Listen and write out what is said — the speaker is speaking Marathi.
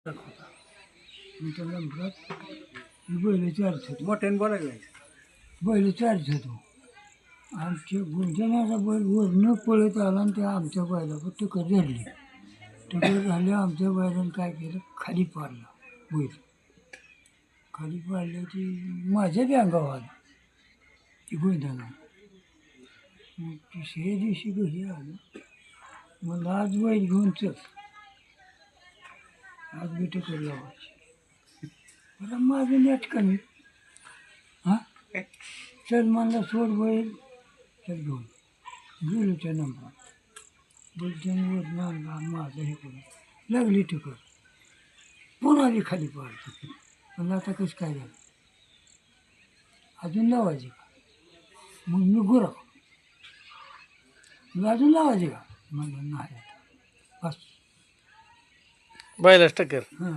होता मी त्या नंबरात बैल चार्ज होतो मोठ्याने बोलायला बैल चार्ज होतो आमच्या गुंजनाचा बैल वरनं पळत आला आणि त्या आमच्या बैलावर टक्कर धरली. टक्कर झाली आमच्या बैलानं काय केलं खाली पाडला बैल. खाली पाडलं ती माझ्या बी अंगावर आलं ती गुंजना. मग तिसऱ्या दिवशी घरी आलं मला आज बैल घेऊन चल आज बी टक्कर लावायची. बरं माझं नेट कमी हां चल म्हणला सोड बैल चल घेऊन गेलो त्या नंबरात बैलच्याने वरून आणला माझं हे करून लागली टक्कर पुन्हा बी खाली पाडतो. म्हणलं आता कसं काय झालं अजून लावायचे का मग मी गुरा मग अजून लावायचे का म्हणलं नाही आता बस बैलाच टक्कर हां